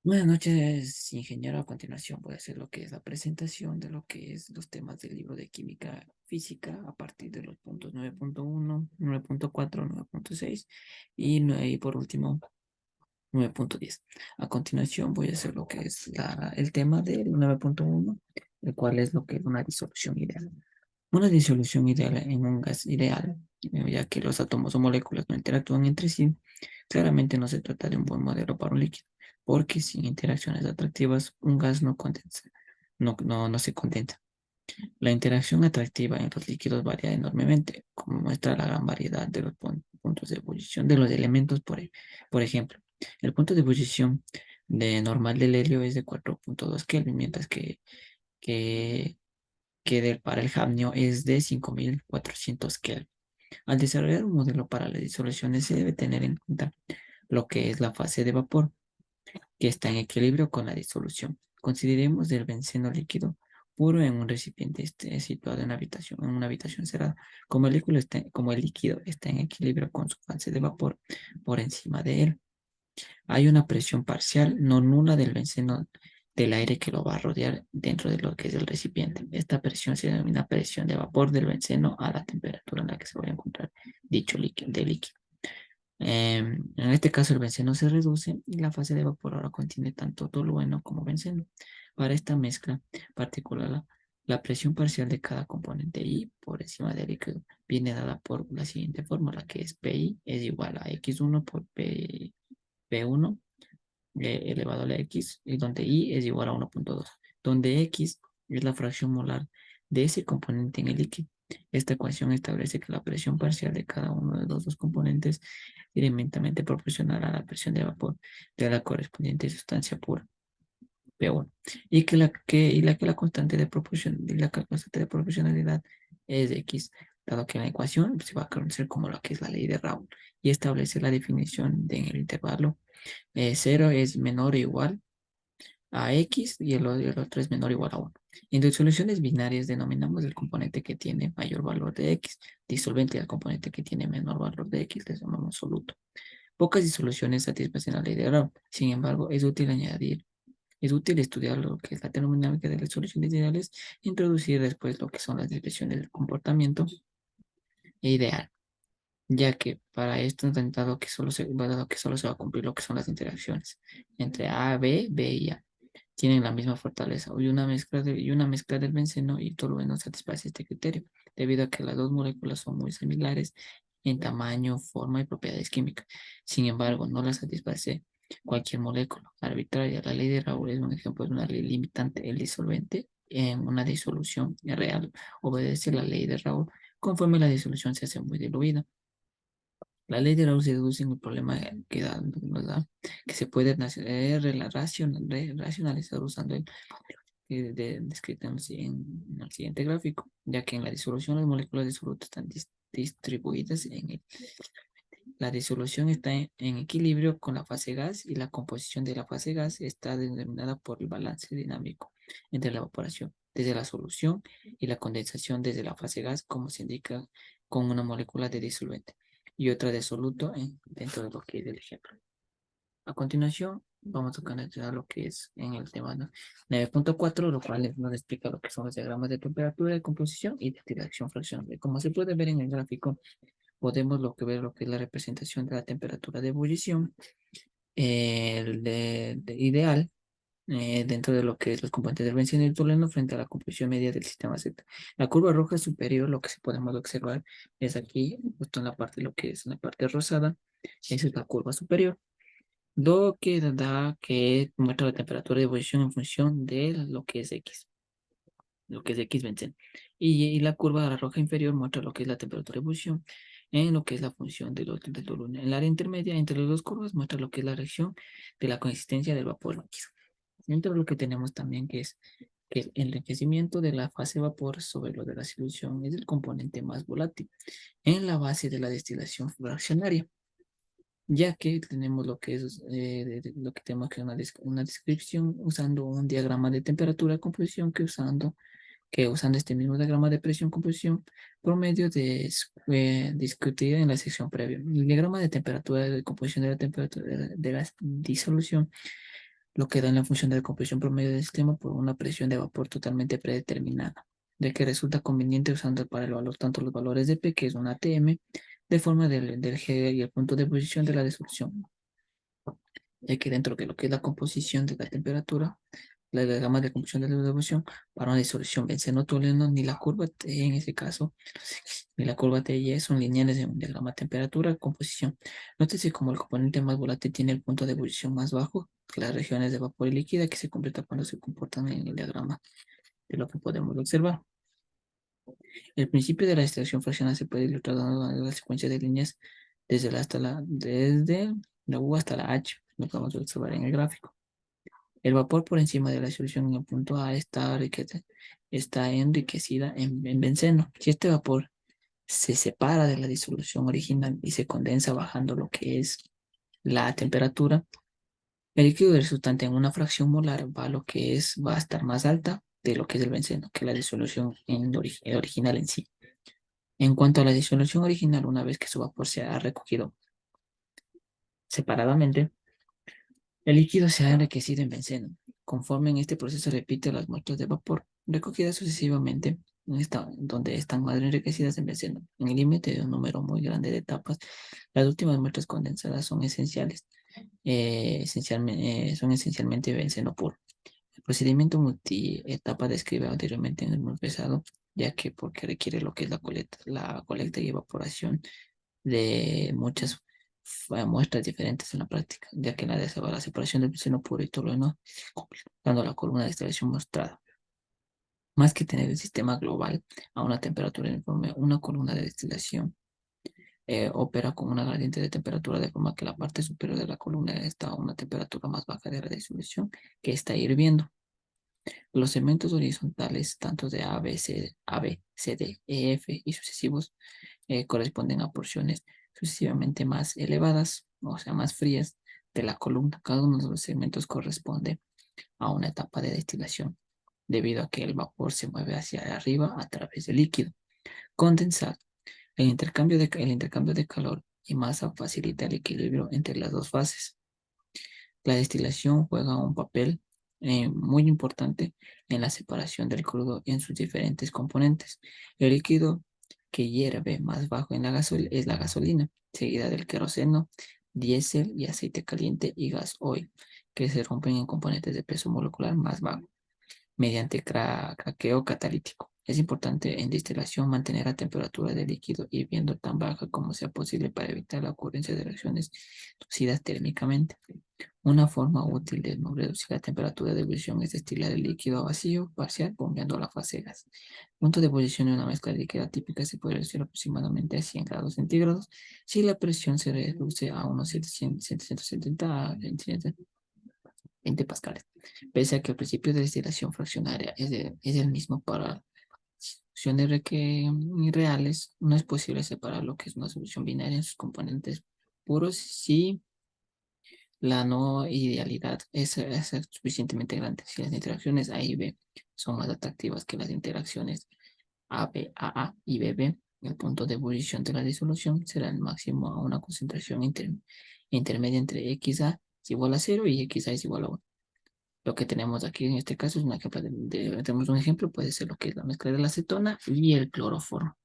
Buenas noches, ingeniero. A continuación voy a hacer lo que es la presentación de lo que es los temas del libro de química física a partir de los puntos 9.1, 9.4, 9.6 y por último 9.10. A continuación voy a hacer lo que es el tema del 9.1, el cual es lo que es una disolución ideal. Una disolución ideal en un gas ideal, ya que los átomos o moléculas no interactúan entre sí, claramente no se trata de un buen modelo para un líquido, porque sin interacciones atractivas, un gas no condensa, no se condensa. La interacción atractiva en los líquidos varía enormemente, como muestra la gran variedad de los puntos de ebullición de los elementos. Por ejemplo, el punto de ebullición normal del helio es de 4.2 Kelvin, mientras que, para el hafnio es de 5.400 Kelvin. Al desarrollar un modelo para las disoluciones se debe tener en cuenta lo que es la fase de vapor, que está en equilibrio con la disolución. Consideremos el benceno líquido puro en un recipiente situado en una habitación cerrada. Como el líquido está en equilibrio con su fase de vapor por encima de él, hay una presión parcial no nula del benceno del aire que lo va a rodear dentro de lo que es el recipiente. Esta presión se denomina presión de vapor del benceno a la temperatura en la que se va a encontrar dicho líquido. En este caso, el benceno se reduce y la fase de vapor ahora contiene tanto tolueno como benceno. Para esta mezcla particular, la presión parcial de cada componente I por encima del líquido viene dada por la siguiente fórmula, que es PI es igual a X1 por P1 elevado a la X, y donde I es igual a 1.2, donde X es la fracción molar de ese componente en el líquido. Esta ecuación establece que la presión parcial de cada uno de los dos componentes directamente proporcional a la presión de vapor de la correspondiente sustancia pura, P1, y la constante de constante de proporcionalidad es de X, dado que la ecuación se va a conocer como lo que es la ley de Raoult y establece la definición en el intervalo 0 es menor o igual a X y el otro es menor o igual a 1. En disoluciones binarias denominamos el componente que tiene mayor valor de X disolvente y al componente que tiene menor valor de X le llamamos soluto. Pocas disoluciones satisfacen la ley de Raoult. Sin embargo, es útil estudiar lo que es la termodinámica de las soluciones ideales e introducir después lo que son las descripciones del comportamiento ideal, ya que para esto dado que solo se va a cumplir lo que son las interacciones entre A, B y A. Tienen la misma fortaleza y una mezcla del benceno y tolueno satisface este criterio, debido a que las dos moléculas son muy similares en tamaño, forma y propiedades químicas. Sin embargo, no las satisface cualquier molécula arbitraria. La ley de Raoult es un ejemplo de una ley limitante. El disolvente en una disolución real obedece la ley de Raoult conforme la disolución se hace muy diluida. La ley de Raoult se deduce en el problema nos da que se puede racionalizar usando el descrito en el siguiente gráfico, ya que en la disolución las moléculas disolutas están distribuidas la disolución está en equilibrio con la fase gas y la composición de la fase gas está determinada por el balance dinámico entre la evaporación desde la solución y la condensación desde la fase gas, como se indica con una molécula de disolvente y otra de soluto dentro de lo que es el ejemplo. A continuación, vamos a canalizar lo que es en el tema 9.4, lo cual nos explica lo que son los diagramas de temperatura, de composición y de activación fraccionable. Como se puede ver en el gráfico, podemos ver lo que es la representación de la temperatura de ebullición, ideal, dentro de lo que es los componentes del benceno y el tolueno frente a la composición media del sistema Z. La curva roja superior, lo que se podemos observar es aquí, justo en la parte, lo que es en la parte rosada, esa es la curva superior. Lo que da que muestra la temperatura de ebullición en función de lo que es X benceno. Y la curva de la roja inferior muestra lo que es la temperatura de ebullición en lo que es la función del tolueno. En el área intermedia entre las dos curvas muestra lo que es la reacción de la consistencia del vapor líquido. Dentro de lo que tenemos también que el enriquecimiento de la fase vapor sobre lo de la solución es el componente más volátil en la base de la destilación fraccionaria, ya que tenemos lo que es lo que tenemos que una descripción usando un diagrama de temperatura de composición que usando este mismo diagrama de presión composición promedio discutido en la sección previa. El diagrama de temperatura de composición de la temperatura de la disolución lo que da en la función de compresión promedio del sistema por una presión de vapor totalmente predeterminada, de que resulta conveniente usando para el valor tanto los valores de P, que es una ATM, de forma del G y el punto de ebullición de la disolución, ya que dentro de lo que es la composición de la temperatura, la gama de composición de la disolución para una disolución benceno-tolueno, ni la curva T en ese caso, ni la curva T y E son lineales en un diagrama temperatura-composición. Nótese como el componente más volátil tiene el punto de ebullición más bajo que las regiones de vapor y líquida que se completa cuando se comportan en el diagrama de lo que podemos observar. El principio de la extracción fraccionada se puede ilustrar dando la secuencia de líneas desde la U hasta la H, lo que vamos a observar en el gráfico. El vapor por encima de la solución en el punto A está enriquecida en benceno. Si este vapor se separa de la disolución original y se condensa bajando lo que es la temperatura, el líquido resultante en una fracción molar va a estar más alta de lo que es el benceno, que la disolución el original en sí. En cuanto a la disolución original, una vez que su vapor se ha recogido separadamente, el líquido se ha enriquecido en benceno. Conforme en este proceso se repite las muestras de vapor recogidas sucesivamente donde están más enriquecidas en benceno. En el límite de un número muy grande de etapas, las últimas muestras condensadas son son esencialmente benceno puro. El procedimiento multietapa describe anteriormente en el muy pesado, ya que porque requiere lo que es la colecta y evaporación de muchas muestras diferentes en la práctica, ya que la separación del benceno puro y tolueno, dando la columna de destilación mostrada. Más que tener el sistema global a una temperatura uniforme, una columna de destilación opera con una gradiente de temperatura de forma que la parte superior de la columna está a una temperatura más baja de la disolución que está hirviendo. Los segmentos horizontales, tanto de A, B, C, D, E, F y sucesivos, corresponden a porciones sucesivamente más elevadas, o sea, más frías de la columna. Cada uno de los segmentos corresponde a una etapa de destilación, debido a que el vapor se mueve hacia arriba a través del líquido condensado. El intercambio de calor y masa facilita el equilibrio entre las dos fases. La destilación juega un papel muy importante en la separación del crudo en sus diferentes componentes. El líquido que hierve más bajo en es la gasolina, seguida del queroseno, diésel y aceite caliente y gas oil, que se rompen en componentes de peso molecular más bajo mediante craqueo catalítico. Es importante en destilación mantener la temperatura del líquido hirviendo tan baja como sea posible para evitar la ocurrencia de reacciones inducidas térmicamente. Una forma útil de no reducir la temperatura de ebullición es destilar el líquido a vacío parcial bombeando la fase gas. El punto de ebullición de una mezcla líquida típica se puede reducir aproximadamente a 100 grados centígrados si la presión se reduce a unos 770 a 20 pascales. Pese a que el principio de destilación fraccionaria es el mismo para soluciones reales, no es posible separar lo que es una solución binaria en sus componentes puros si la no idealidad es suficientemente grande. Si las interacciones A y B son más atractivas que las interacciones AB, AA y BB, el punto de ebullición de la disolución será el máximo a una concentración intermedia entre XA es igual a 0 y XA es igual a 1. Lo que tenemos aquí en este caso es un ejemplo tenemos un ejemplo, puede ser lo que es la mezcla de la acetona y el cloroformo.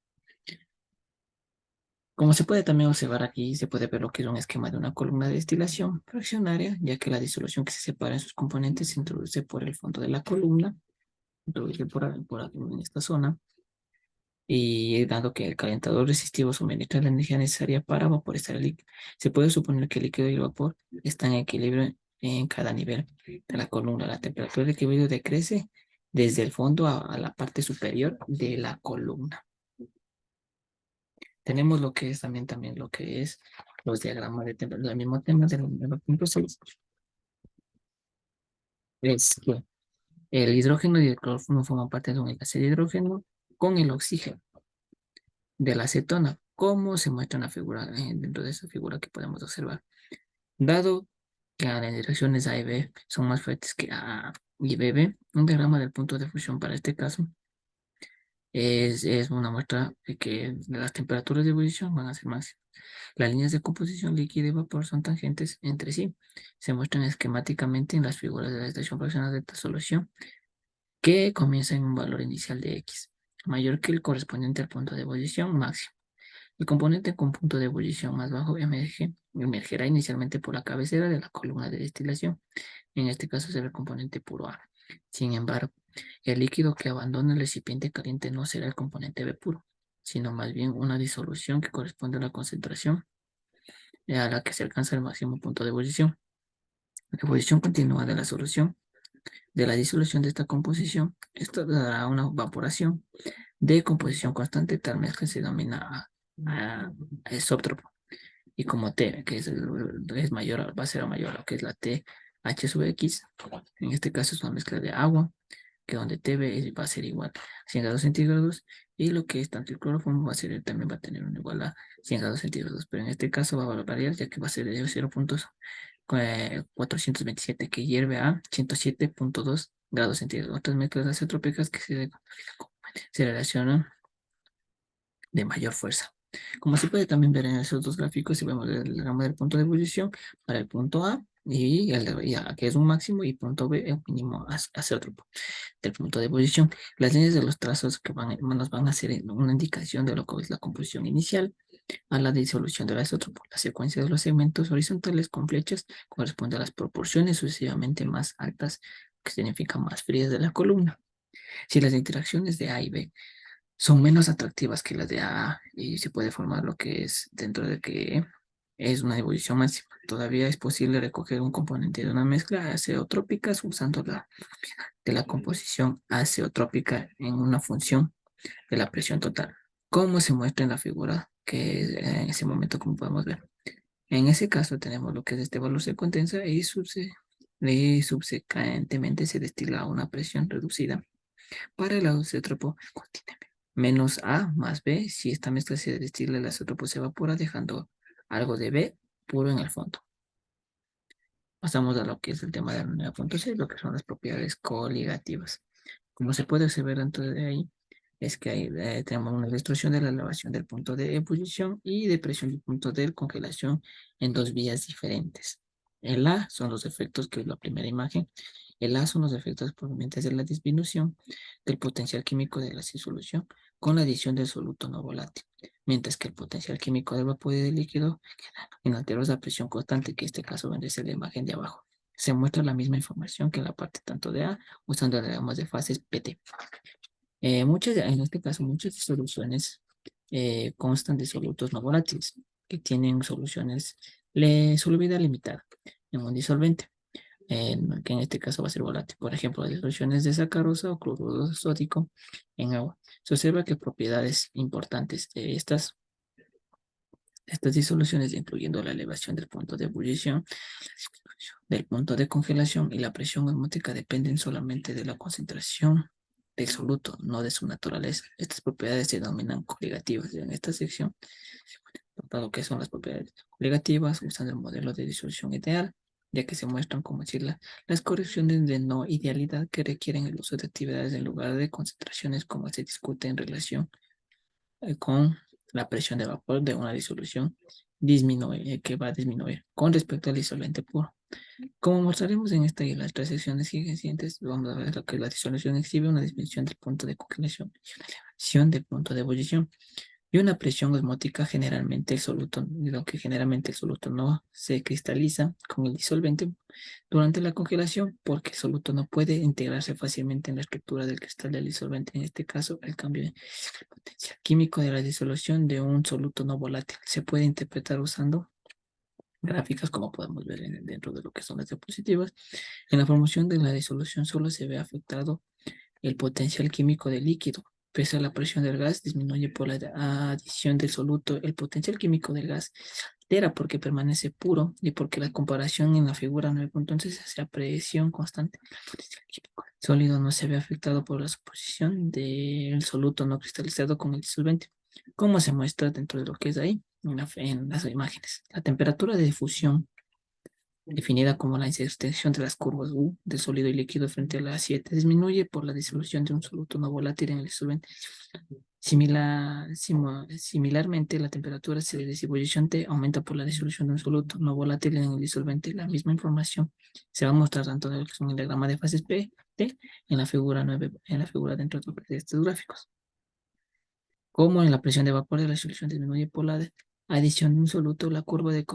Como se puede también observar aquí, se puede ver lo que es un esquema de una columna de destilación fraccionaria, ya que la disolución que se separa en sus componentes se introduce por el fondo de la columna, introduce por aquí en esta zona, y dado que el calentador resistivo suministra la energía necesaria para vaporizar el líquido, se puede suponer que el líquido y el vapor están en equilibrio en cada nivel de la columna. La temperatura de equilibrio decrece desde el fondo a la parte superior de la columna. Tenemos lo que es también lo que es los diagramas de temperatura, el mismo tema del 9.6. Es que el hidrógeno y el cloroformo forman parte de un enlace de hidrógeno con el oxígeno de la acetona, como se muestra en la figura, dentro de esa figura que podemos observar. Dado que las direcciones A y B son más fuertes que A y BB, un diagrama del punto de fusión para este caso es una muestra de que las temperaturas de ebullición van a ser máximas. Las líneas de composición líquida y vapor son tangentes entre sí. Se muestran esquemáticamente en las figuras de la estación fraccionada de esta solución, que comienza en un valor inicial de X, mayor que el correspondiente al punto de ebullición máximo. El componente con punto de ebullición más bajo emergerá inicialmente por la cabecera de la columna de destilación. En este caso será el componente puro A. Sin embargo, el líquido que abandona el recipiente caliente no será el componente B puro, sino más bien una disolución que corresponde a la concentración a la que se alcanza el máximo punto de ebullición. La ebullición continua de la solución, de la disolución de esta composición, esto dará una evaporación de composición constante, tal vez que se denomina esótropo. Y como T, que es mayor, va a ser mayor a lo que es la TH sub X, en este caso es una mezcla de agua, que donde TB va a ser igual a 100 grados centígrados, y lo que es tanto el cloroformo va a ser, también va a tener un igual a 100 grados centígrados, pero en este caso va a variar, ya que va a ser de 0.427, que hierve a 107.2 grados centígrados. Otras mezclas azotrópicas que se relacionan de mayor fuerza. Como se puede también ver en esos dos gráficos, si vemos el diagrama del punto de ebullición para el punto A y el de A, que es un máximo, y punto B, el mínimo hacia otro del punto de ebullición. Las líneas de los trazos que nos van a hacer una indicación de lo que es la composición inicial a la disolución del isótopo. La secuencia de los segmentos horizontales con flechas corresponde a las proporciones sucesivamente más altas, que significa más frías de la columna. Si las interacciones de A y B son menos atractivas que las de A y se puede formar lo que es dentro de que es una ebullición máxima. Todavía es posible recoger un componente de una mezcla azeotrópica usando de la composición azeotrópica en una función de la presión total, como se muestra en la figura que es en ese momento, como podemos ver. En ese caso tenemos lo que es este valor se condensa y subsecuentemente se destila a una presión reducida para el azeotropo menos A más B. Si esta mezcla se destila, el azeotropo se evapora dejando algo de B puro en el fondo. Pasamos a lo que es el tema de la 9.6, lo que son las propiedades coligativas. Como se puede observar dentro de ahí, es que ahí tenemos una ilustración de la elevación del punto de ebullición y de presión del punto de congelación en dos vías diferentes. El A son los efectos, que es la primera imagen. El A son los efectos provenientes de la disminución del potencial químico de la disolución con la adición del soluto no volátil, mientras que el potencial químico del vapor y del líquido en alteros a presión constante, que en este caso vendría a ser la imagen de abajo. Se muestra la misma información que en la parte tanto de A, usando diagramas de fases PT. En este caso, muchas soluciones constan de solutos no volátiles, que tienen soluciones solubilidad limitada en un disolvente, que en este caso va a ser volátil. Por ejemplo, disoluciones de sacarosa o cloruro sódico en agua. Se observa que propiedades importantes de estas disoluciones, incluyendo la elevación del punto de ebullición, del punto de congelación y la presión osmótica, dependen solamente de la concentración del soluto, no de su naturaleza. Estas propiedades se denominan coligativas. En esta sección, lo que son las propiedades coligativas, usando el modelo de disolución ideal, ya que se muestran como decir las correcciones de no idealidad que requieren el uso de actividades en lugar de concentraciones, como se discute en relación con la presión de vapor de una disolución que va a disminuir con respecto al disolvente puro. Como mostraremos en esta y en las tres secciones siguientes, vamos a ver lo que la disolución exhibe una disminución del punto de congelación y una elevación del punto de ebullición y una presión osmótica. Generalmente el soluto, lo que generalmente el soluto no se cristaliza con el disolvente durante la congelación, porque el soluto no puede integrarse fácilmente en la estructura del cristal del disolvente. En este caso, el cambio de potencial químico de la disolución de un soluto no volátil se puede interpretar usando gráficas, como podemos ver dentro de lo que son las diapositivas. En la formación de la disolución solo se ve afectado el potencial químico del líquido. Pese a la presión del gas, disminuye por la adición del soluto. El potencial químico del gas altera porque permanece puro y porque la comparación en la figura 9.11 hace a presión constante. El sólido no se ve afectado por la suposición del soluto no cristalizado con el disolvente, como se muestra dentro de lo que es ahí en las imágenes. La temperatura de difusión definida como la intersección de las curvas U de sólido y líquido frente a la 7, disminuye por la disolución de un soluto no volátil en el disolvente. Similarmente, la temperatura de distribución T aumenta por la disolución de un soluto no volátil en el disolvente. La misma información se va a mostrar tanto en el diagrama de fases P, T, en la figura 9, en la figura dentro de estos gráficos. Como en la presión de vapor de la solución disminuye por la adición de un soluto, la curva de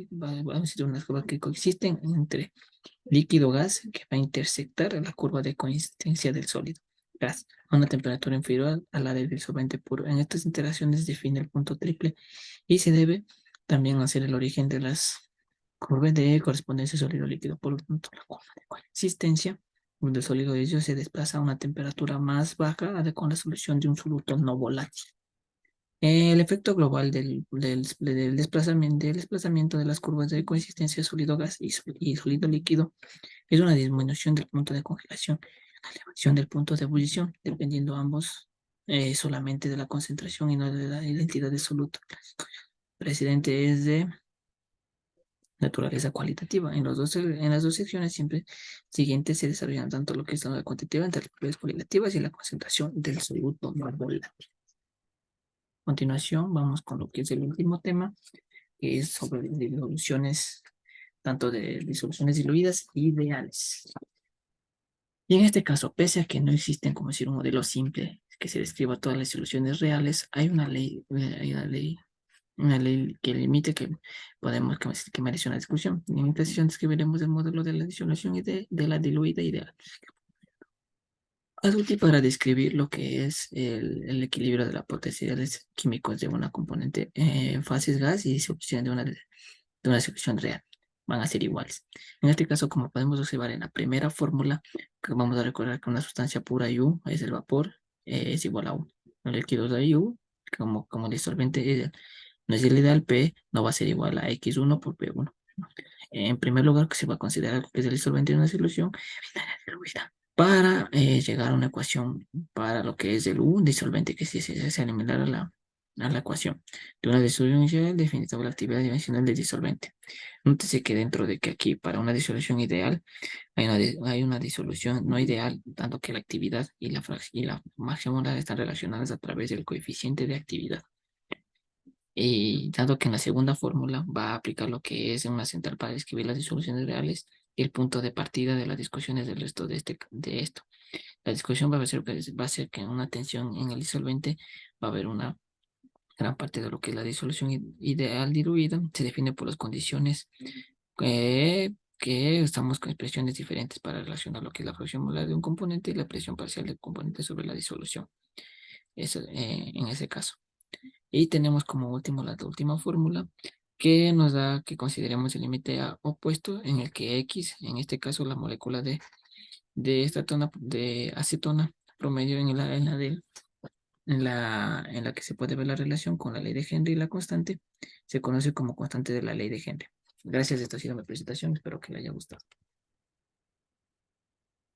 vamos a decir unas curvas que coexisten entre líquido-gas que va a intersectar la curva de coincidencia del sólido gas a una temperatura inferior a la del disolvente puro. En estas interacciones define el punto triple y se debe también hacer el origen de las curvas de correspondencia sólido-líquido. Por lo tanto, la curva de coexistencia del sólido ello se desplaza a una temperatura más baja con la solución de un soluto no volátil. El efecto global del desplazamiento de las curvas de coexistencia sólido-gas y sólido-líquido es una disminución del punto de congelación, la elevación del punto de ebullición, dependiendo ambos solamente de la concentración y no de la identidad de soluto. El precedente es de naturaleza cualitativa. En las dos secciones siempre siguientes se desarrollan tanto lo que es la cuantitativa entre las propiedades cualitativas y la concentración del soluto no volátil. A continuación, vamos con lo que es el último tema, que es sobre disoluciones, tanto de disoluciones diluidas y ideales. Y en este caso, pese a que no existen, como decir, un modelo simple que se describa todas las soluciones reales, hay una ley que limite que podemos que merece una discusión. En esta sesión describiremos el modelo de la disolución y de la diluida ideal. Es útil para describir lo que es el equilibrio de las potencialidades químicos de una componente en fases gas y disolución de una solución real. Van a ser iguales. En este caso, como podemos observar en la primera fórmula, que vamos a recordar que una sustancia pura U es el vapor, es igual a U. El líquido de U, como disolvente no es el ideal, P no va a ser igual a X1 por P1. En primer lugar, que se va a considerar que es el disolvente de una solución diluida para llegar a una ecuación para lo que es el U disolvente, que se eliminar a la ecuación de una disolución inicial definida por la actividad dimensional del disolvente. Nótese que dentro de que aquí para una disolución ideal hay una disolución no ideal, dado que la actividad y la masa molar están relacionadas a través del coeficiente de actividad. Y dado que en la segunda fórmula va a aplicar lo que es una central para describir las disoluciones reales y el punto de partida de las discusiones del resto de esto. La discusión va a ser que en una tensión en el disolvente va a haber una gran parte de lo que es la disolución ideal diluida. Se define por las condiciones que estamos con expresiones diferentes para relacionar lo que es la fracción molar de un componente y la presión parcial del componente sobre la disolución. Eso, en ese caso. Y tenemos como último la última fórmula que nos da que consideremos el límite opuesto en el que X, en este caso la molécula de esta de acetona promedio en la que se puede ver la relación con la ley de Henry y la constante, se conoce como constante de la ley de Henry. Gracias, esta ha sido mi presentación, espero que le haya gustado.